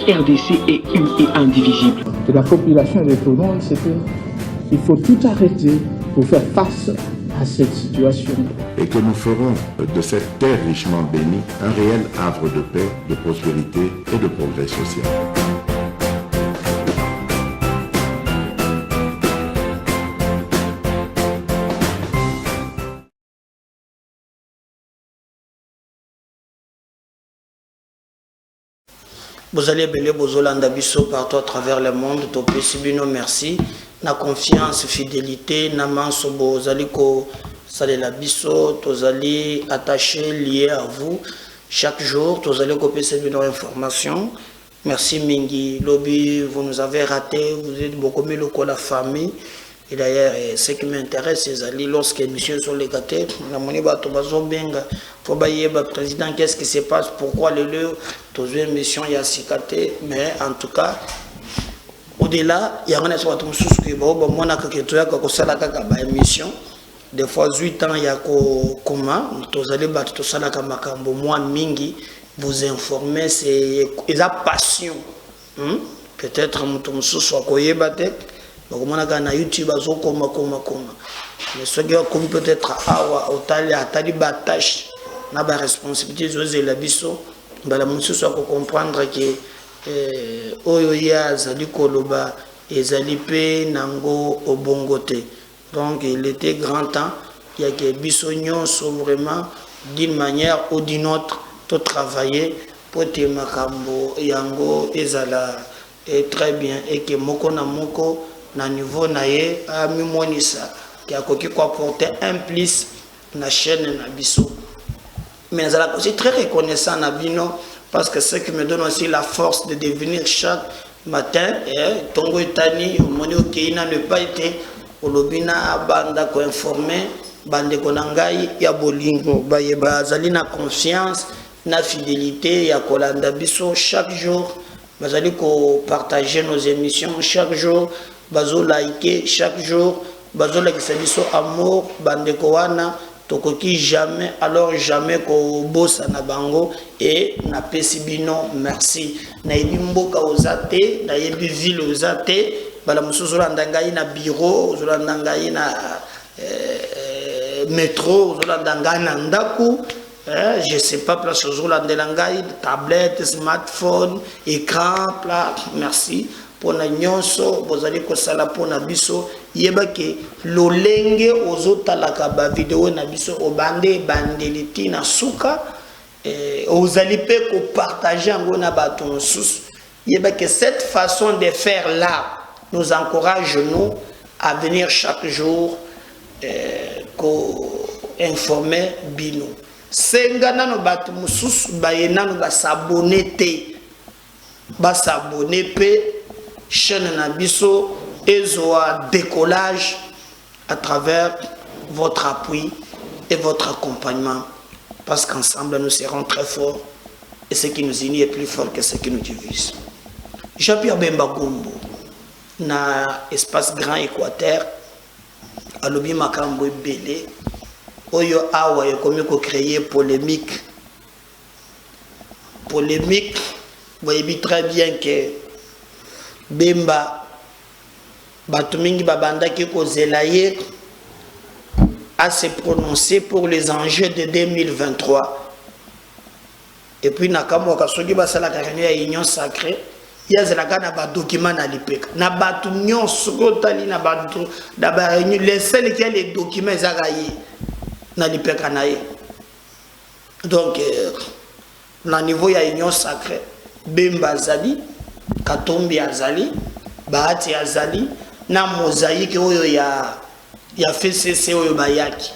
RDC est une et indivisible. De la population de tout le monde, c'est qu'il faut tout arrêter pour faire face à cette situation. Et que nous ferons de cette terre richement bénie un réel havre de paix, de prospérité et de progrès social. Vous allez belé bozolanda biso partout à travers le monde. Topé sibino merci. Na confiance, fidélité, na manso bozali ko salela biso, tozali attaché, lié à vous. Chaque jour, tozali kopé sibino information. Merci Mingi. Lobby, vous nous avez raté, vous êtes beaucoup mieux que la famille. Et d'ailleurs, ce qui m'intéresse, c'est lorsque les missions sont légатées, la monnaie va tomber bien. Faut bailler le président, qu'est-ce qui se passe, pourquoi le lieu, tous les missions y a cicaté, mais en tout cas, au-delà, il y a un espace qui est bon, émission. Des fois, 8 ans, il y a comment, tous allez battre tout ça, moi, Mingi, vous informer, c'est la passion. Peut-être, mon soit koye battre. Na YouTube mais ce qui comme peut-être atali batache na ba responsabilité zoze la biso bala musu so comprendre que oyo ya zali koloba ezali pe nango obongote. Donc il était grand temps il y a que biso nyonso vraiment d'une manière ou d'une autre to travailler pour te makambo yango ezala très bien et que moko na moko na niveau naye a mimonisa qui a koki ko apporter un plus na chaîne na biso mais je suis très reconnaissant na bino parce que ce qui me donne aussi la force de devenir chaque matin tongo etani moni okeina ne pas été olobina banda ko informer bande konangai ya bolingo baye bazali na confiance na fidélité ya kolanda biso chaque jour bazali ko partager nos émissions chaque jour bazo liker chaque jour bazo lakisa biso amour bandeko wana tokoki jamais alors jamais ko bossa na bango et na pesi bino merci na yebi mboka ozate na yebi ville ozate bala mususu landa ngai na bureau ozolanda ngai na métro ozolanda ngai na ndaku je sais pas place ozolanda ngai tablette smartphone écran plat merci pour na nyonso bozali ko sala pour na biso yeba ke lolenge ozotalaka ba vidéo na biso obande bandeliti na suka ozali pe ko partager ngo na bato mosusu yeba que cette façon de faire là nous encourage nous à venir chaque jour ko informer bino senga nano bato mosusu bayena no ba s'abonner te ba s'abonner pe chaîne Nabiso et Zoa décollage à travers votre appui et votre accompagnement parce qu'ensemble nous serons très forts et ce qui nous unit est plus fort que ce qui nous divise. Jean-Pierre Bemba Gombo na espace Grand Équateur à l'obi makambo belé oyo awa yokomi ko créer polémique vous voyez très bien que Bemba Batumingi Babanda qui Zelaye à se prononcer pour les enjeux de 2023. Et puis Nakamo Kasogi Basala Karani à Union Sacrée, il y a un document à l'IPEC. Na batu nyon sukotali na batu d'abord les seuls qui a les documents zagaye na l'IPEC anaye. Donc na niveau ya Union Sacrée, Bemba Zali Katombi azali, Bahati azali, na mosaïque oyo ya FCC oyo bayaki.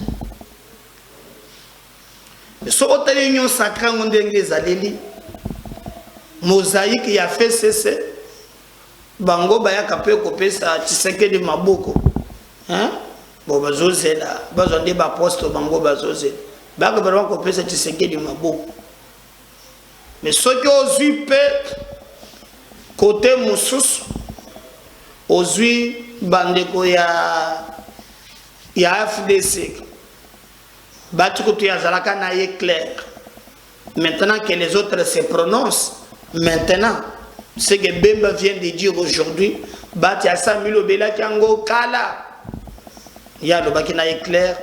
So otali Union Sacrée ngondenge zaleli, mosaïque ya FCC, bango bayaka pe kopesa Tshisekedi maboko. Hein? Bon bazozela, bazonde ba poste bango bazozela. Baka ba kopesa Tshisekedi maboko. Mais ce qui ozui pe côté Moussous, ozui bandeko ya FDC, Batukutu ya Zalaka na clair. Maintenant que les autres se prononcent, maintenant, Ce que Bemba vient de dire aujourd'hui, Bati Assami Lobela Kiango Kala. Il y a le Bakina éclair,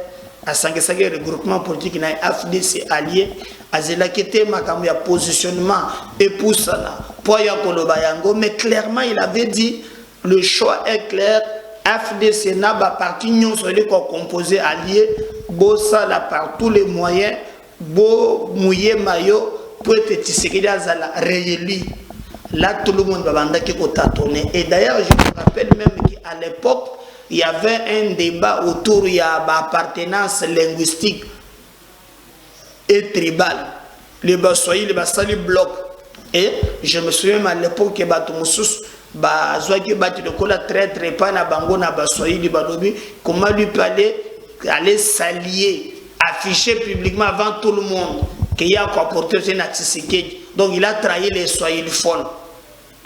à Sangesage, le regroupement politique, il y a FDC allié, à Zelakete, Makamou, il y a positionnement, et pour ça, pour Yakolobayango, mais clairement, il avait dit, le choix est clair, FDC n'a pas parti, nous sommes les composés alliés, Bossa là par tous les moyens, Bo mouillé maillot, pour être tissé à la réélie. Là, tout le monde va vendre qui tâtonner. Et d'ailleurs, je me rappelle même qu'à l'époque, il y avait un débat autour de l'appartenance linguistique et tribale. Les Bassoyi, les Bassali bloquent. Et je me souviens même à l'époque que Batumoussous, comment lui aller s'allier, afficher publiquement avant tout le monde qu'il y a quoi porter un Tshisekedi. Donc il a trahi les soyilophones.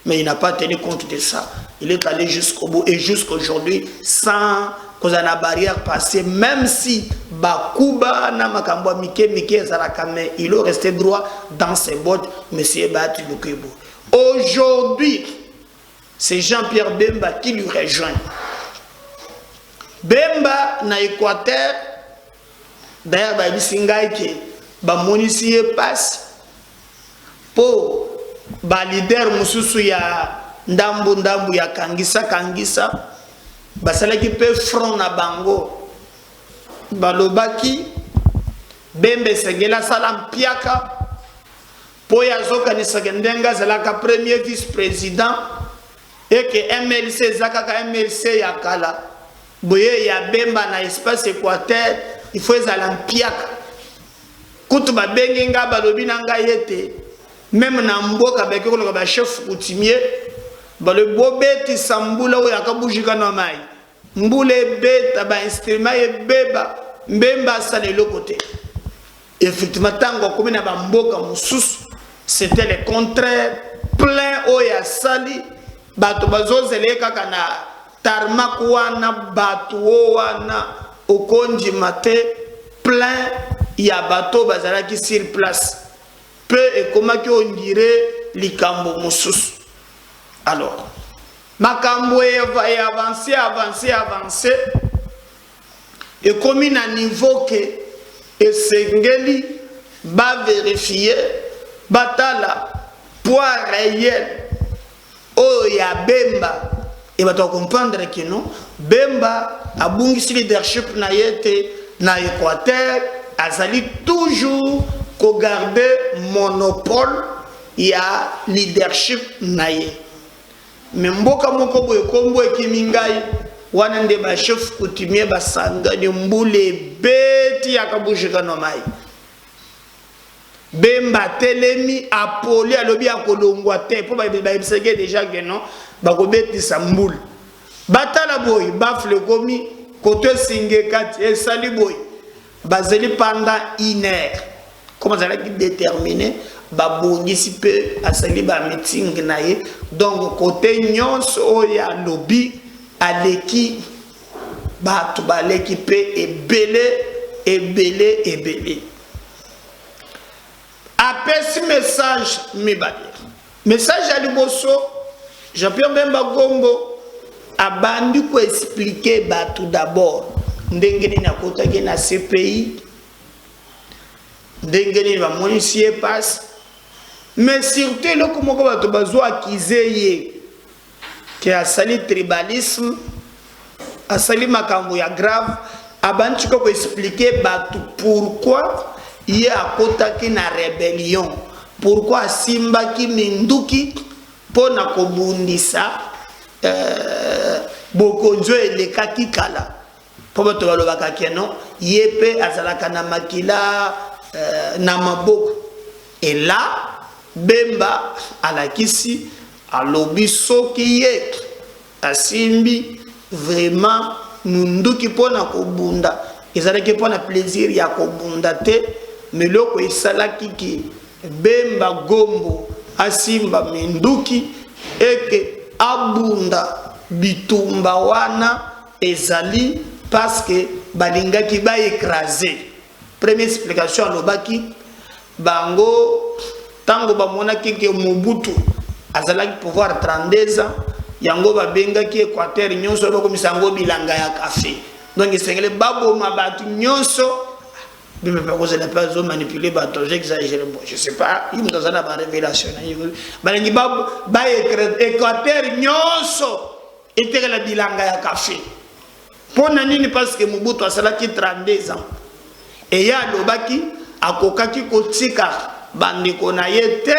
Mais il n'a pas tenu compte de ça. Il est allé jusqu'au bout et jusqu'aujourd'hui sans cause de la barrière passée. Même si Bakuba n'a makambo Mike Zarakame, il est resté droit dans ses bottes. Monsieur Bati Lukubu. Aujourd'hui, c'est Jean-Pierre Bemba qui lui rejoint. Bemba na Équateur. D'ailleurs, Babisingaïke, Bamonisiye passe pour ba leader mususu ya ndambu ya kangisa basalaki pe front na bango balobaki Bembe segela salam piaka po ya zokanisa ndenga zalaka premier vice-président et que MLC zakaka MLC ya kala boye ya Bemba na espace Équateur il faut zalam piaka kutu ba bengenga balobi nanga yete. Même dans Mboka, le chef coutumier, le bobeti sambula ou yakabujika na mai. Mboule beta ba instrument et beba mbemba ça de l'autre côté. Effectivement, tango comme na Mboka mususu, c'était le contraire plein oya sali bato bazozele kaka na tarmac wana bato wana okonji mate plein ya bato bazalaki sur place. Peu et comment on dirait likambo mususu. Alors, makambo va avancer. Et comme il a niveau que et Sengeli va vérifier batala poids réel oh ya Bemba et va comprendre que non Bemba a bungisi leadership na yete na Équateur azali toujours qu'on garde monopole il y a leadership naie mais mboka moko boye kombo ekimingai wana nde ba chef coutumier basanga ni mbule beti yakabujika no mai Bemba telemi apoli alobi akolongwa te po ba bisege déjà que non ba ko beti sambul batala boy bafle komi côté singekati et sali boy bazeli pendant 1 heure. Comment ça va déterminer babongisi pe asali ba meeting naie donc côté nyonso oya lobby aleki batu baleki pe ebele apesi message message à liboso Jean-Pierre Bemba Gombo abandi ko expliquer batu d'abord ndenge ni nakotaki na CPI ndengeni va monisier passe mais surtout le comment va to bazo akizeye que a sali tribalisme a sali makambo ya grave abanti ko expliquer batu pourquoi il y a kotaki na rébellion pourquoi simba ki minduki pona kobundisa bokonzo elekaki kala po bato balobaka keno yepe azalaka na makila Namabok et là Bemba alakisi alobi soki ye asimbi vraiment nunduki pona kobunda ezalaki pona plaisir ya kobunda te mais loko esalaki ki Bemba Gombo asimba minduki eke abunda bitumba wana ezali parce que balingaki ba écraser. Première explication à l'obaki bango tango bamona kike Mobutu azalaki pouvoir 32 ans yango babengaki Équateur nyonso bakomisa yango bilanga ya café donc esengeli baboma bato nyonso mais pas cause de pas manipuler bato j'exagère bon je sais pas il me donne la révélation balengi ba Équateur nyonso était la bilanga ya café pona nini parce que Mobutu asalaki 32 ans et ya lobaki akokaki kotika bandeko na ye te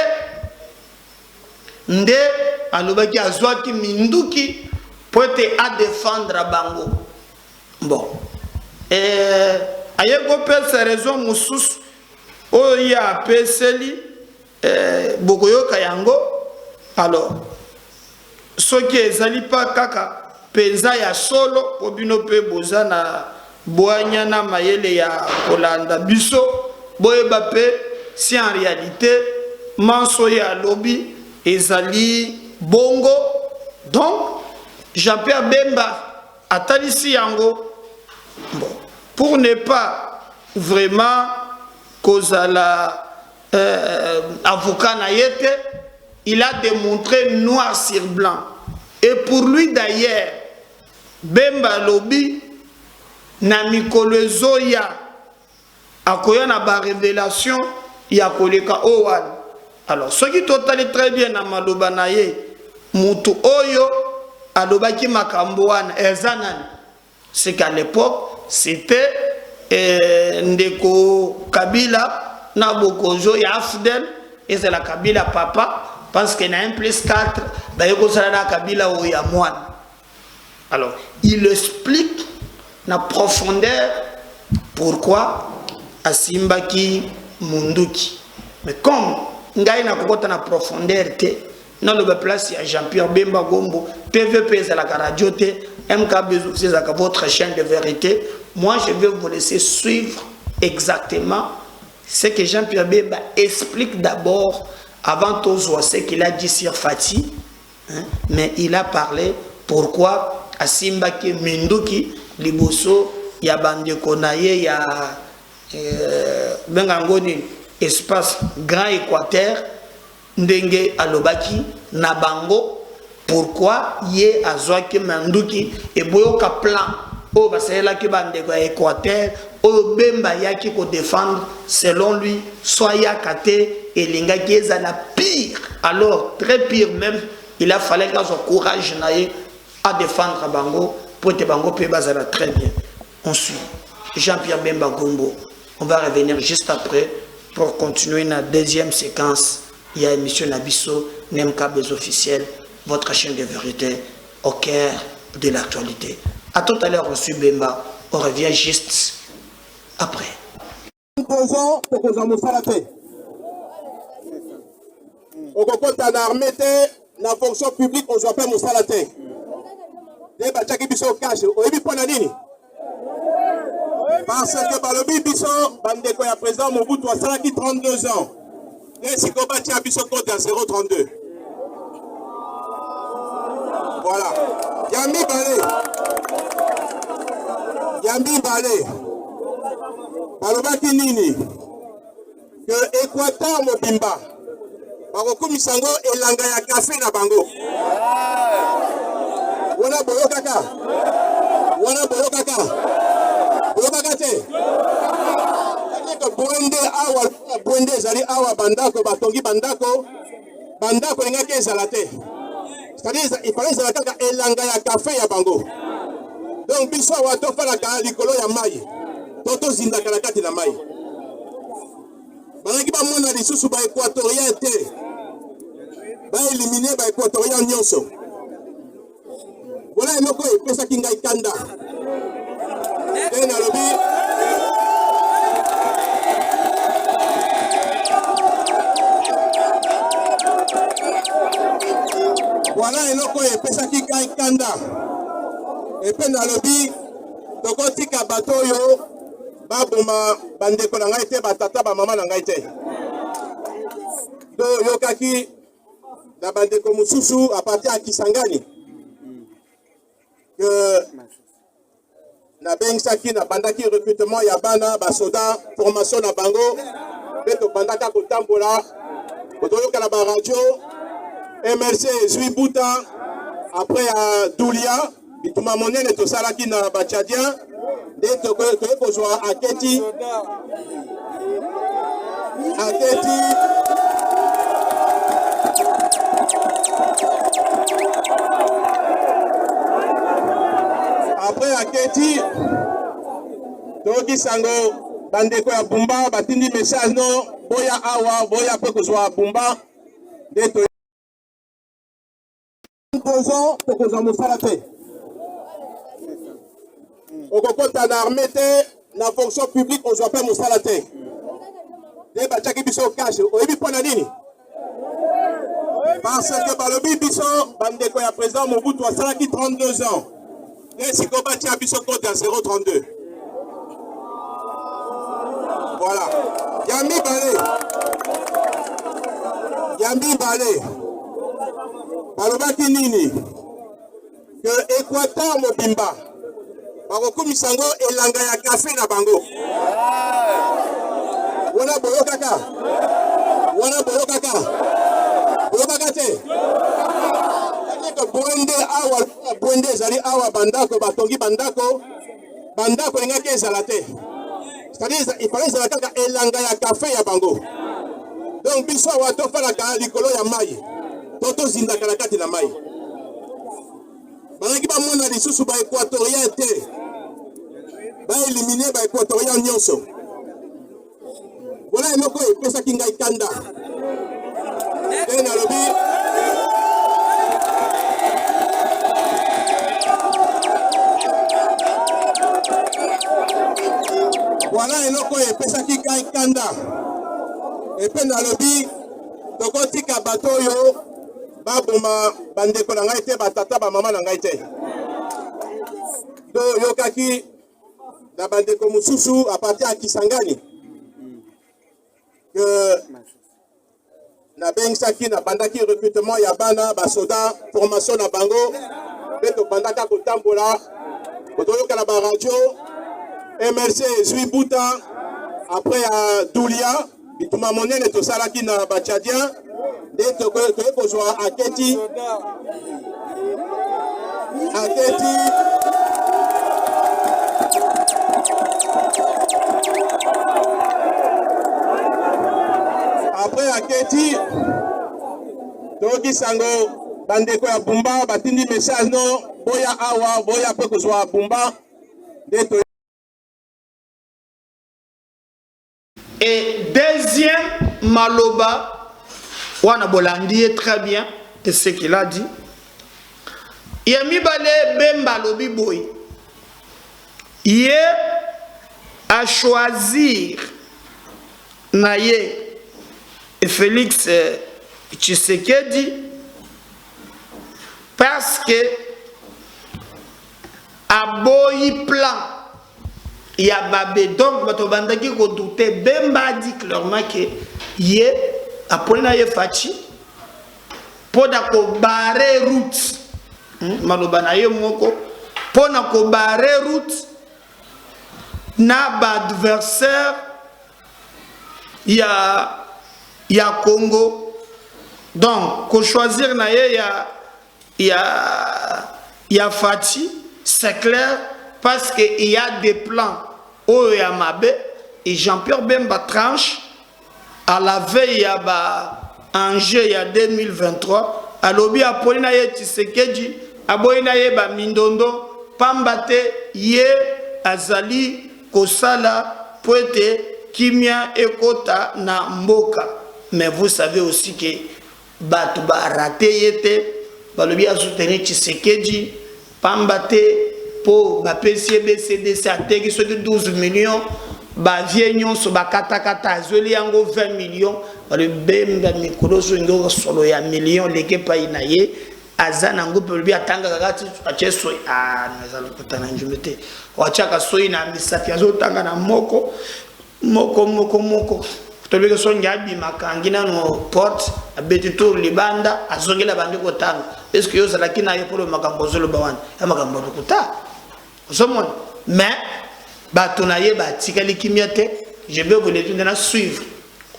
nde alobaki azwaki minduki po ete a défendre bango bon aye kopesa raison mosusu oyo ye apeseli bokoyoka yango alors soki ezali pa kaka penza ya solo po bino mpe boza na bwanya na mayele ya kolanda biso boyeba mpe si en réalité manso ya lobi ezali bongo donc Jean-Pierre Bemba atalisi yango bon pour ne pas vraiment kozala avocat na yete il a démontré noir sur blanc et pour lui d'ailleurs Bemba lobi na mikolo ezoya akoya na ba révélation ya koleka owan alors ce qui total très bien na maloba na ye mutu oyo alobaki makambo wana ezanani c'est qu'à l'époque c'était ndeko Kabila na bokozo ya Afdel et c'est la Kabila papa parce que na 1+4 bayeko sala na Kabila o ya mwana. Alors il explique na profondeur pourquoi asimbaki munduki mais comme ngai na kokota na profondeur te na le place ya Jean-Pierre Bemba Gombo PVP c'est la radio te MKB c'est votre chaîne de vérité. Moi je vais vous laisser suivre exactement ce que Jean-Pierre Bemba explique d'abord avant tout ce qu'il a dit sur Fati hein? Mais il a parlé pourquoi asimbaki minduki liboso ya bandeko na ye ya bengangoni espace Grand Équateur ndenge alobaki na bango pourquoi ye azwaki manduki et boyoka plan o basela ki bandeko ya Équateur o Bemba yaki ko défendre selon lui soit yakate et lingaki ezala pire alors très pire même il a fallu qu'il ait courage naie à défendre bango pour te bango pe bazala très bien. On suit Jean-Pierre Bemba Gombo. On va revenir juste après pour continuer la deuxième séquence. Il y a émission Nabiso, Nemka Bez officiel, votre chaîne de vérité au cœur de l'actualité. À tout à l'heure, on suit Bemba. On revient juste après. La fonction publique, on s'appelle Moussalate. Parce que Balobi Bisso, Bandeko ya président Mobutu a 32 ans. Et si Kobati a Bisso compte à 0,32. Voilà. Yambi Balé. Balobaki Nini. Que Équateur Mobimba. Baroku Misango et Langaya Café na Bango. Wana boyo kaka. Boyo kaka te. Bwende zali awa bandako batongi bandako engaki ezala te. C'est-à-dire il fallait ezala kaka elanga ya café ya bango. Donc biso awa tofalaka likolo ya mai. Tozindaka na kati na mai. Banaki bamona lisusu ba équatorien te. Ba éliminer ba équatorien nyonso. Voilà eloko epesaki ngai kanda. Tena lobi. Voilà eloko epesaki ngai kanda. Epe na lobi tokotika bato yo baboma bandeko na ngai te batata ba mama na ngai te. Do yokaki na bandeko mususu a partir ya Kisangani. Que na bengsaki na bandaki recrutement ya bana ba soda formation na bango beto bandaka kotambola kotoyoka na ba radio MRC Zui Bouta, après à Doulia, bituma monene to salaki na Bachadien, de to ko zo Aketi. Après Aketi, Toki Sango, Bandeko ya Bumba, Batindi message non, Boya Awa, Boya Pekozwa Bumba, de to posons Pekozwa Moussalate. Au compte en armée, la fonction publique, on s'appelle Moussalate. De Bachaki Biso cash, au début, pour la ligne. Parce que par le Biso, Bandeko ya président Mobutu a 32 ans. Et si on bat Biso compte à 0,32. Voilà. Yambi Balé. Balobaki Nini. Que Équateur Mobimba. Baroku Misango et Langaya Café na Bango. Wana Boyo Kaka. Boyo Kaka te. Bwende zali awa bandako batongi bandako ngaki ezala te. C'est-à-dire il fallait ezala kaka elanga ya café ya bango. Donc biso awa tofalaka likolo ya mai to tozindaka na kati na mai. Banaki bamona lisusu baéquatorien te baélimine baéquatorien nyonso. Voilà eloko epesaki ngai kanda te nalobi voilà eloko epesaki ngai kanda epe nalobi tokotika bato oyo baboma bandeko na ngai te batata bamama na ngai te do yokaki na bandeko mosusu aparte ya Kisangani que nabengisaki na bandaki recrutement ya bana basoda formation na bango mpe tobandaka kotambola kotoyokala baradio MRC Zui Bouta après à Doulia bituma monene to salaki na Bachadien de to ko zo Aketi après Aketi Toki Sango bandeko ya Bumba batindi message non boya awa boya pe ko zo Bumba de to. Et deuxième maloba, Wana Bolandi est très bien de ce qu'il a dit. Yami Bale Bemba Lobi Boy. Il a choisir Naye et Félix Tshisekedi parce que a boy plan. Il y a babé donc batobandaki ko douter Bemba dit clairement que yé après na yé fachi poda ko barrer route maloba na yé moko pona ko barrer route na ba adversaire ya Congo donc ko choisir na yé ya fachi c'est clair parce qu'il y a des plans au Yamabe et Jean-Pierre Bemba tranche à la veille à Angers il y a 2023 à l'obi à Polina Tshisekedi à Boina Yeba Mindondo Pambate Ye Azali Kosala Poete Kimia Ekota na Mboka. Mais vous savez aussi que Batuba raté yete balobi a soutenir Tshisekedi Pambate pour ma PCBCDC a tegi sur 12 millions, ba vieillon sur ba katakata zoli yango 20 millions, le Bemba mikolo so ngo solo ya millions leke pa inaye azana ngo pelubi atanga kakati acheso nazalo kutana njumete wachaka so ina misati azotanga na moko tolbeke so nyabi makangina no porte abeti tour libanda azongela bandiko tanga est-ce que yo salakina yepolo makambo zolo bawana ya makambo kuta mais je vais vous les suivre.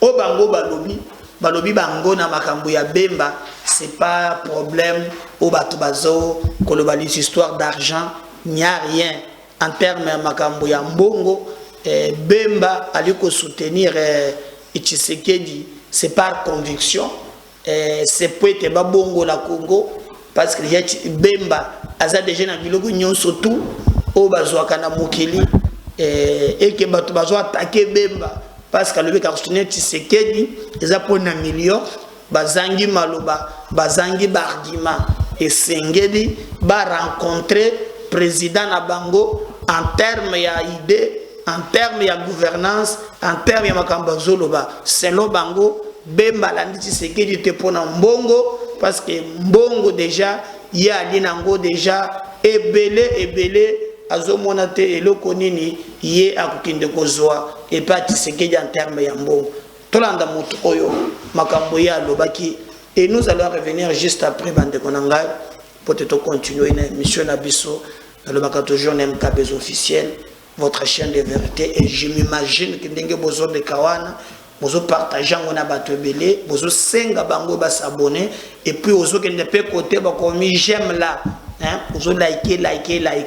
Au bango balobi, balobi bango na makambo ya Bemba c'est pas problème au bato bazo koloba les histoires d'argent, n'y a rien en termes de makambo ya mbongo. Bemba aliko soutenir Tshisekedi, c'est par conviction, c'est pour être babongo la Congo parce que Bemba aza déjà na biloko nyonso tout au bazwaka na mokili et que bato bazo attaquer Bemba parce que le bec a soutenir Tshisekedi eza pour na million bazangi maloba bazangi bargima et sengeli ba rencontrer président na bango en termes ya idée, en termes de gouvernance, en termes de makambo zoloba, selon bango, Bemba landi Tshisekedi te pona mbongo parce que mbongo déjà ya linango déjà ebele azomona te eloko nini ye akukinde kozwa et pas Tshisekedi en termes ya mbongo. Tolanda moto oyo makambo ya lobaki et nous allons revenir juste après bande konanga pour te continuer une émission na biso le baka toujours MK Bez officiel, votre chaîne de vérité et je m'imagine que ndenge bozo de kawana bozo partager ngona bato belé bozo senga bango ba s'abonner et puis ozo kende pe côté ba komi j'aime là hein bozo liker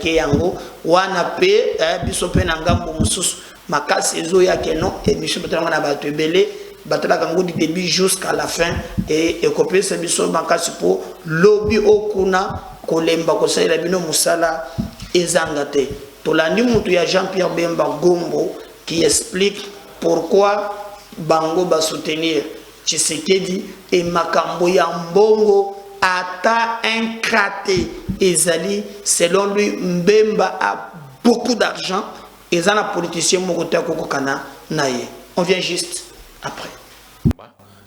yango wana pe biso pe na ngambo mususu makasi ezo ya keno émission betanga na bato belé batala kango du début jusqu'à la fin et copier ce biso makasi pour lobby okuna kolemba kosalela bino musala ezangate tolandi mutu ya Jean-Pierre Bemba Gombo qui explique pourquoi bango ba soutenir Tshisekedi et makambo ya mbongo ata inkraté ezali selon lui Mbemba a beaucoup d'argent et ça na politicien mokota kokokana naye on vient juste après.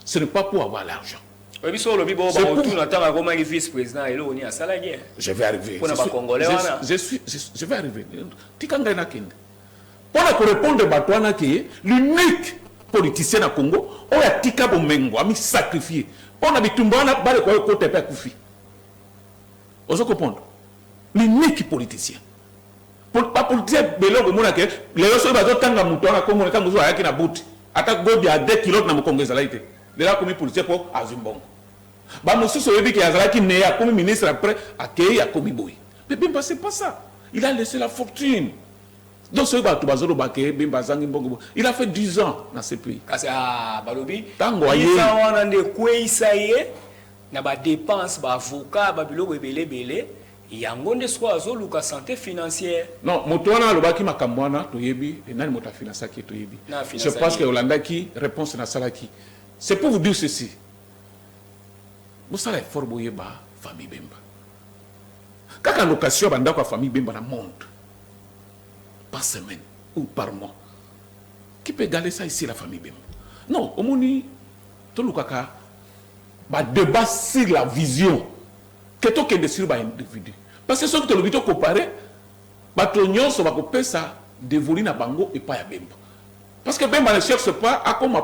Ce n'est pas pour avoir l'argent. Je vais arriver. Je vais arriver. Pour répondre à l'unique politicien à Congo, on a tika bomengo, a mis sacrifié. On a bitumbana bale kwa côté pe kufi. Vous comprenez? L'unique politicien. Pour pas politicien belongo mona ke les autres bazo tanga mutona comme on kango zo ayaki na buti. Ata gobi à 2 km na mokongeza laité. De là comme politicien pour azumbongo. Ba mosusu yebi ki azalaki né ya comme ministre après accueilli à komi boy. Mais Bemba c'est pas ça. Il a laissé la fortune. Donc ce bato bazolo baké Bemba zangi mbongo. Il a fait 10 ans dans ce pays. Kasi balobi tango aye ça wana nde kweisa ye na ba dépenses ba avocat ba biloko ebele yango nde so azoluka santé financière. Non, moto wana lobaki makambo wana toyebi et nani moto finance ki toyebi. Je pense que Olanda qui réponse na salaki. C'est pour vous dire ceci. Vous savez fort boyeba famille Bemba. Kaka location banda kwa famille Bemba na monde. Par semaine ou par mois. Qui peut égaler ça ici la famille Bemba? Non, au moni to lukaka ba débat sur la vision que to kende sur ba individu. Parce que ce que tu as comparé, Batonyon so ba kopesa dévolu na bango et pas ya Bemba. Parce que Bemba ne cherche pas à comme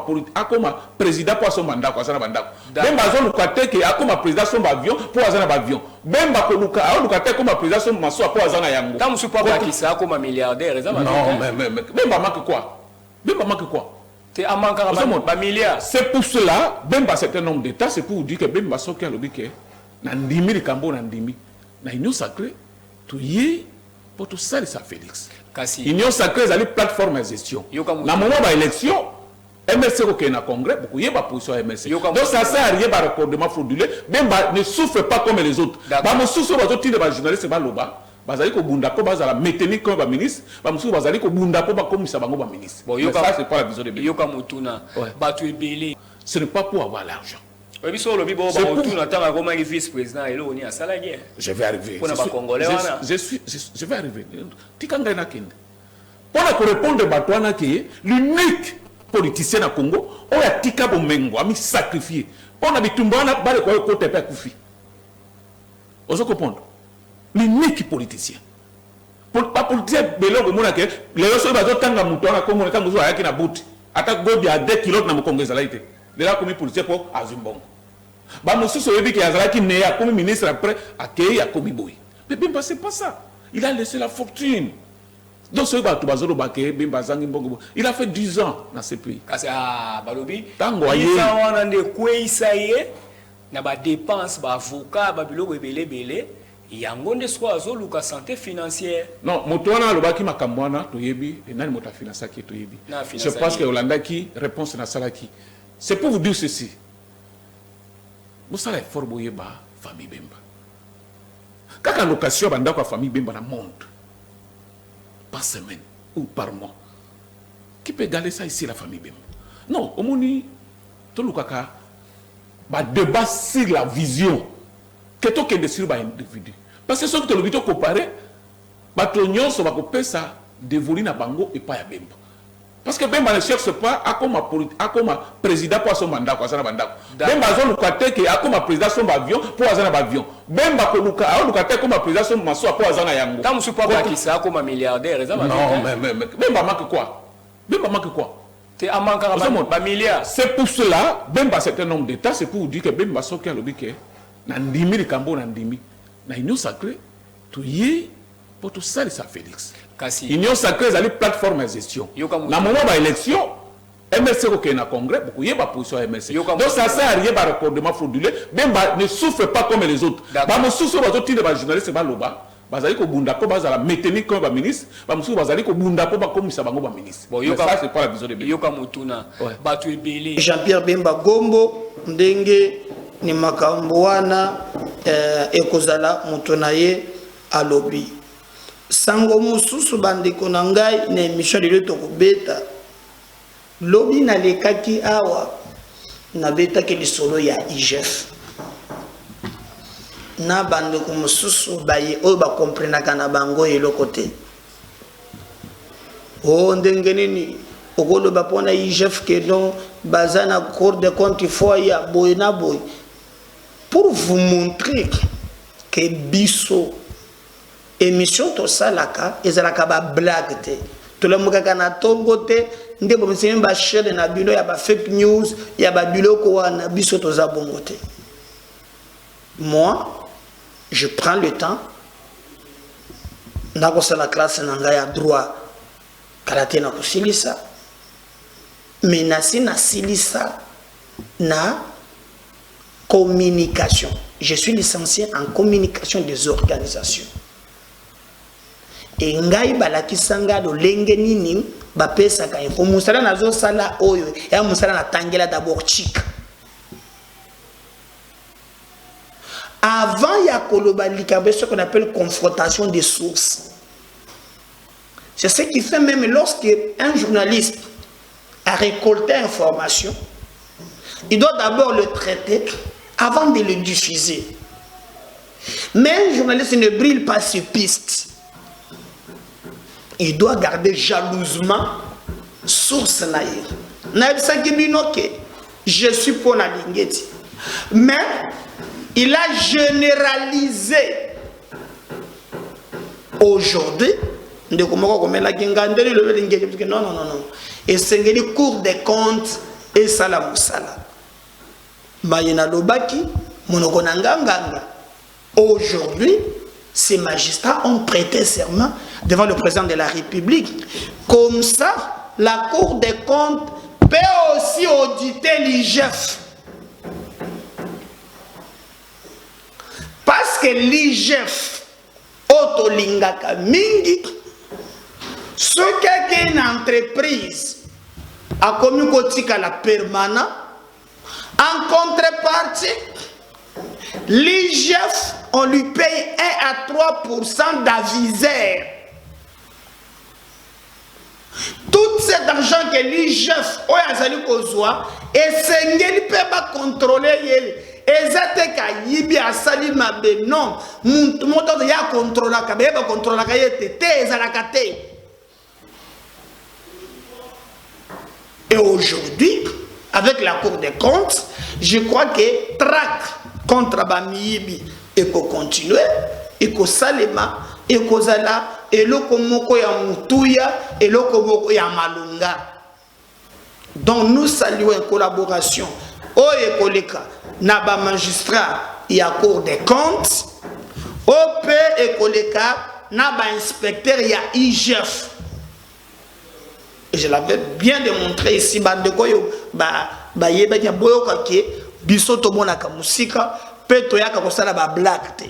président pour son mandat quoi ça na mandat. Bemba zo lukate que à comme président son avion pour azana avion. Bemba ko lukate comme président son maso pour azana yango. Tant monsieur pas qui ça comme milliardaire, ça va. Non, mais Bemba manque quoi? Bemba manque quoi? C'est un manque à milliards. C'est pour cela, Bemba c'est un homme d'État, c'est pour vous dire que Bemba soki alobi ke na ndimi likambo na ndimi na union sacrée to yé pour tout ça ça Félix. Kasi union sacrée c'est la plateforme de gestion. Na moment ba élection MRC ko na congrès beaucoup yé ba position MRC. Donc ça sert à rien ba raccordement frauduleux. Bemba ne souffre pas comme les autres. Ba mo souffre ba autres ba journalistes ba loba. Bazali ko bunda ko bazala maintenir comme ba ministre ba musu bazali ko bunda ko ba komisa bango ba ministre. Bon ça c'est pas la vision de Bemba. Yoka mutuna ba tu ebele. Ce n'est pas pour avoir l'argent. Je vais arriver. Je vais arriver. Pour répondre à l'unique politicien à Congo, on a tika bomengo, a mis sacrifié. On a bitumbana bale kwa côté pe kufi. Vous comprenez? L'unique politicien. Pour pas politicien belongo mona ke les autres bazo tanga mutona comme on kango zo ayaki na buti. Ata gobi à 2 km na mokongeza laité. De là comme politicien pour azumbongo. Ba mosusu yebi ki azalaki né ya comme ministre après accueilli à komi boy. Mais Bemba c'est pas ça. Il a laissé la fortune. Donc, ce il a fait 10 ans dans ce pays. Balobi. Tango na ba dépense ba avocat ba biloko ebele belé yango nde so azoluka santé financière. Non, motwana lobaki makambwana toyebi et nani mota finance ki toyebi. Je pense que Olanda qui réponse na salaki. C'est pour vous dire ceci. Mosala fort boyeba famille Bemba. Kaka location banda kwa famille Bemba na monde. Par semaine ou par mois. Qui peut garder ça ici la famille Bemba? Non, omoni to lukaka ba débat sur la vision que to que sur ba individu. Parce que ce que tu as comparé, Batonyon so ba kopesa dévolu na bango et pas ya Bemba. Parce que Bemba ne cherche pas à comme président pour son mandat quoi ça na banda. Bemba zo lukate que à comme président son avion pour azana avion. Bemba ko luka a lukate comme président son maso pour azana yango. Tant monsieur pas qui ça comme milliardaire ça va. Non mais Bemba manque quoi? Bemba manque quoi? C'est pour cela, Bemba certain nombre d'États, c'est pour vous dire que Bemba soki a lobby que Nandimi le Cambo Nandimi, na union sacrée, tout y pour tout ça ça Félix. Union sacrée, c'est la plateforme de gestion. Na moment de l'élection, MSC au na congrès, beaucoup y ba position MSC. Donc ça sert à rien par raccordement frauduleux. Bemba ne souffre pas comme les autres. Ba me souffre pas autres de journalistes ba loba. Bazali ko bunda ko bazala maintenir comme ba ministre ba musu bazali ko bunda ko ba komisa bango ba ministre. Bon ça c'est pas la vision de Bemba. Yoka mutuna batu ebele Jean-Pierre Bemba Gombo ndenge ni makambo wana ekozala mutuna ye alobi sango mususu bandeko na ngai na émission de leto kobeta lobi na lekaki awa na beta ke lisolo ya IGF na bande ko mususu baye o ba comprendre na bango eloko te o ndenge nini okolo ba pona IGF ke non bazana cour de compte faut ya boy na boy pour vous montrer que biso émission to salaka ezalaka ba blague te to le mukaka na tongo te nde bo mseme ba share na bilo ya ba fake news ya ba biloko wana biso to za bongo te. Moi je prends le temps na ko la classe nanga ya droit karate na kusilisa menasi na silisa na communication. Je suis licencié en communication des organisations. Et ngai balakisanga do lenge nini ba pesa ka info musala nazo sala oyo ya musala na tangela d'abord chic. Avant il y a ce qu'on appelle confrontation des sources. C'est ce qui fait même lorsque un journaliste a récolté information, il doit d'abord le traiter avant de le diffuser. Mais un journaliste ne brille pas sur piste. Il doit garder jalousement source naïve. Je suis pour la lingeti. Mais il a généralisé aujourd'hui. Non. Et c'est le cours des comptes et salamoussala. Mayena Lobaki, Monogonanganganga. Aujourd'hui, ces magistrats ont prêté serment devant le président de la République. Comme ça, la Cour des comptes peut aussi auditer l'IGF. Parce que l'IGF, Otolingaka Mingi, ce qu'est une entreprise a commis à la permanente, en contrepartie, l'IGF, on lui paye 1 à 3% d'aviseur. Tout cet argent que l'IGF a et c'est ne peut pas contrôler. Ezate ka yibi asali mabe non moto ya contrôler ka ba contrôler ka yete te ezalaka te. Et aujourd'hui avec la Cour des comptes je crois que traque contre Bamiyibi et qu'on continue et qu'on salema et qu'on zala et loko moko ya mutuya et loko moko ya malunga. Donc nous saluons une collaboration au ekoleka Naba magistrat y a Cour des comptes, OP et Koleka, Naba inspecteur y a IGF. je l'avais bien démontré ici, bandeko yo ba yeba nya boyo kake biso to mona ka musika pe to yaka ko sala ba black te.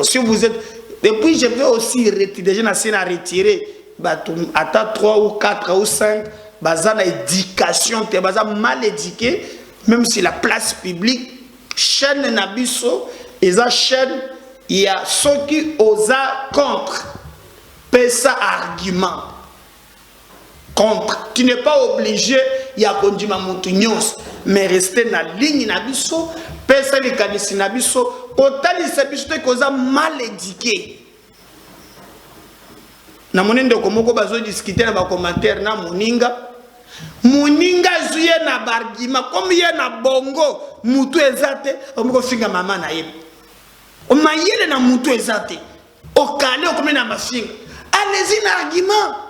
Si vous êtes depuis je vais aussi retirer déjà na sena retirer ba ata 3 ou 4 ou 5 baza na éducation te baza mal éduqué même si la place publique chaîne na biso eza chaîne il y a ceux qui osent contre pesa argument contre. Tu n'es pas obligé, il y a kondima montunyos, mais rester na ligne na biso, pesa li kanisi na biso, otali se biso te koza mal éduqué. Na monende komoko bazo discuter na ba commentaire na moninga. Moninga zuye na bargima, comme ye na bongo, mutu ezate, omoko finga mama na ye. O mayele na mutu ezate. O kale o comme na mafinga. Allez-y na argument.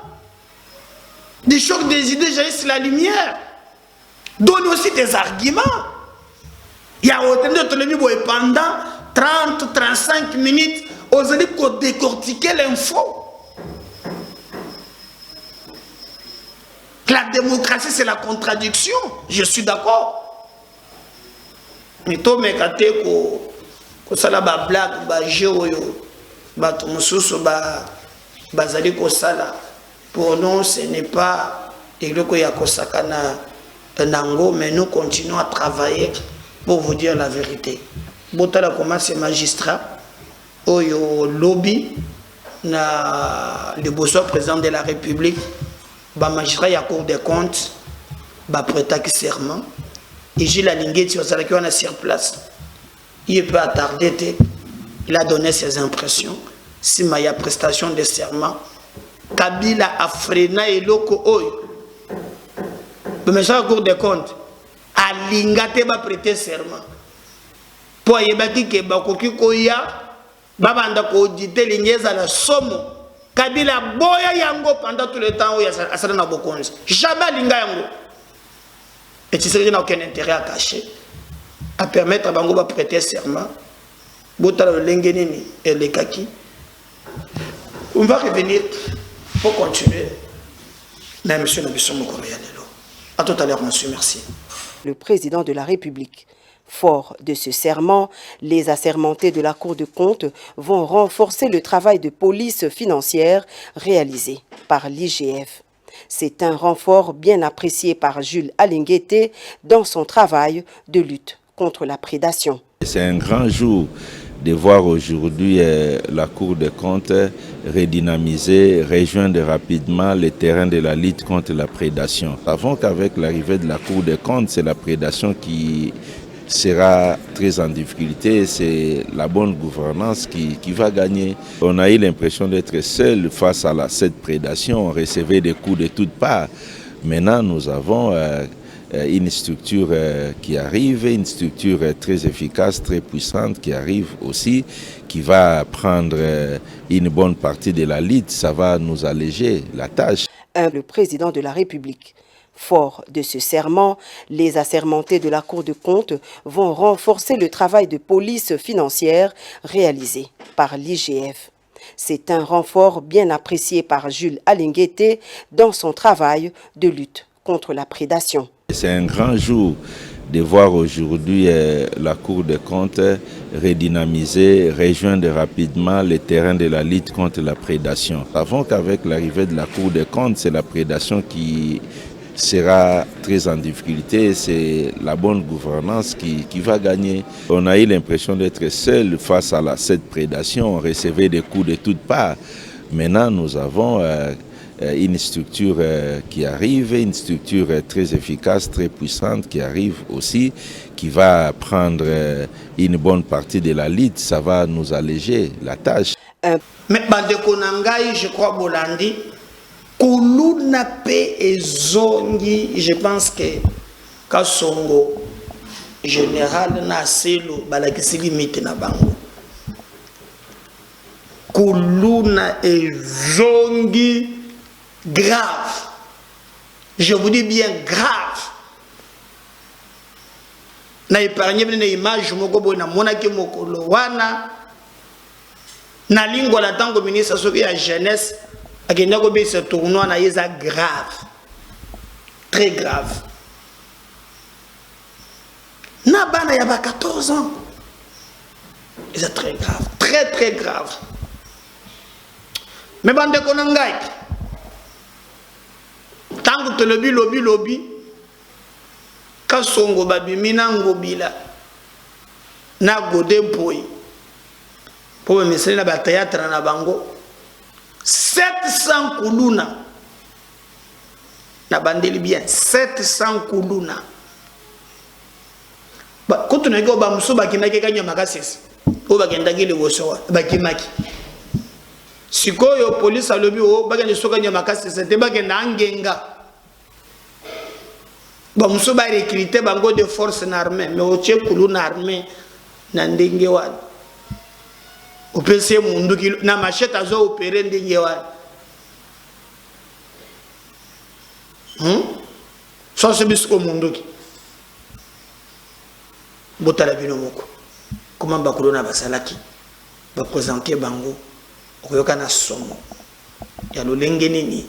Des chocs des idées jaillissent la lumière. Donne aussi des arguments. Il y a autant de télévisions pendant 30-35 minutes, aux allez pour décortiquer l'info. La démocratie, c'est la contradiction. Je suis d'accord. Mais toi, mais quand tu es ça là, blague, géo, tout mususu, bazali ko sala. Pour nous, ce n'est pas Nango, mais nous continuons à travailler pour vous dire la vérité. Botala comment c'est magistrat, Oyo lobby, le besoin président de la République, magistrat y a Cour des comptes, prêta qui serment, et j'ai la ligne sur ça qui on a sur place. Il peut attarder, il a donné ses impressions. Si il y a prestation de serment. Kabila a freiné et loko oyo. Le monsieur Cour des comptes a lingate ba prêter serment. Pour yebaki ke bakoki koya babanda ko auditer lingeza la somo. Kabila boya yango pendant tout le temps oyo asala na bokonzi. Jamais linga yango. Et tu sais qu'il n'a aucun intérêt à cacher, à permettre à bango ba prêter serment. Botala le lengenini et le kaki. On va revenir. Pour continuer, monsieur Nabisson Mokoroyanelo. À tout à l'heure, monsieur, merci. Le président de la République. Fort de ce serment, les assermentés de la Cour de compte vont renforcer le travail de police financière réalisé par l'IGF. C'est un renfort bien apprécié par Jules Alinguete dans son travail de lutte contre la prédation. C'est un grand jour de voir aujourd'hui la Cour des comptes redynamiser, rejoindre rapidement le terrain de la lutte contre la prédation. Avant qu'avec l'arrivée de la Cour des comptes, c'est la prédation qui sera très en difficulté, c'est la bonne gouvernance qui va gagner. On a eu l'impression d'être seul face à cette prédation, on recevait des coups de toutes parts. Maintenant, nous avons une structure qui arrive, une structure très efficace, très puissante qui arrive aussi, qui va prendre une bonne partie de la lutte, ça va nous alléger la tâche. Le président de la République. Fort de ce serment, les assermentés de la Cour de compte vont renforcer le travail de police financière réalisé par l'IGF. C'est un renfort bien apprécié par Jules Alinguete dans son travail de lutte contre la prédation. C'est un grand jour de voir aujourd'hui la Cour des comptes redynamiser, rejoindre rapidement le terrain de la lutte contre la prédation. Avant qu'avec l'arrivée de la Cour des comptes, c'est la prédation qui sera très en difficulté, c'est la bonne gouvernance qui va gagner. On a eu l'impression d'être seul face à cette prédation, on recevait des coups de toutes parts. Maintenant, nous avons une structure qui arrive, une structure très efficace, très puissante qui arrive aussi, qui va prendre une bonne partie de la lutte, ça va nous alléger la tâche. Mais bandeko nangai, je crois Bolandi, Kuluna pe ezongi, je pense que Kasongo général na selo balakisi limite na bango. Kuluna ezongi grave. Je vous dis bien grave. Na épargné une image moko boy na monaki mokolo wana na lingua la tango ministre soki ya jeunesse akenda ko be ce tournoi na yeza grave. très grave. Nabana yaba 14 ans. C'est très grave, très très grave. Mais bande konangai. Tant que le lobby, kasongo babimina ngobila na gode boy. Pour me mettre na ba théâtre na bango 700 kuluna na bandeli bien 700 kuluna. Ba quand on est go ba muso ba kinaki kanya makasisi o ba kendaki le wosowa ba kimaki sikoyo police alobi o ba kende soka nya makasisi te ba kenda ngenga ba muso ba recruter bango de force na armée mais o che kuluna armée na ndenge wa o pese mundu ki na machete azo opérer ndenge wa so se bisko mundu ki botala bino moko comment bakulona basalaki ba présenter bango okoyoka na somo ya lolenge nini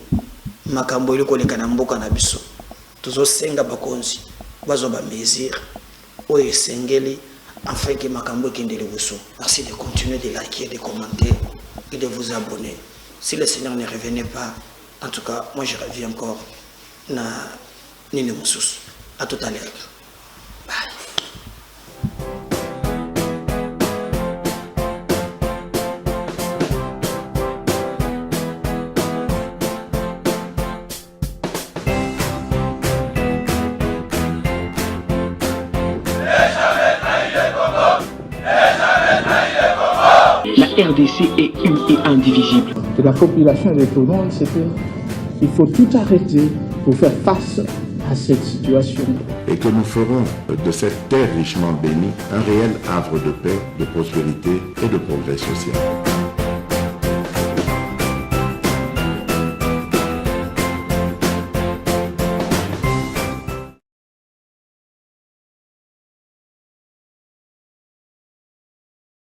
makambo ile koleka na mboka na biso tozo senga bakonzi bazo ba mesure o esengeli afin que makambo kendele buso. Merci de continuer de liker, de commenter et de vous abonner. Si le Seigneur ne revenait pas, en tout cas moi je reviens encore na nini mususu. À tout à l'heure. Bye. La RDC est une et indivisible. De la population et de tout le monde, c'était qu'il faut tout arrêter pour faire face à cette situation. Et que nous ferons de cette terre richement bénie un réel havre de paix, de prospérité et de progrès social.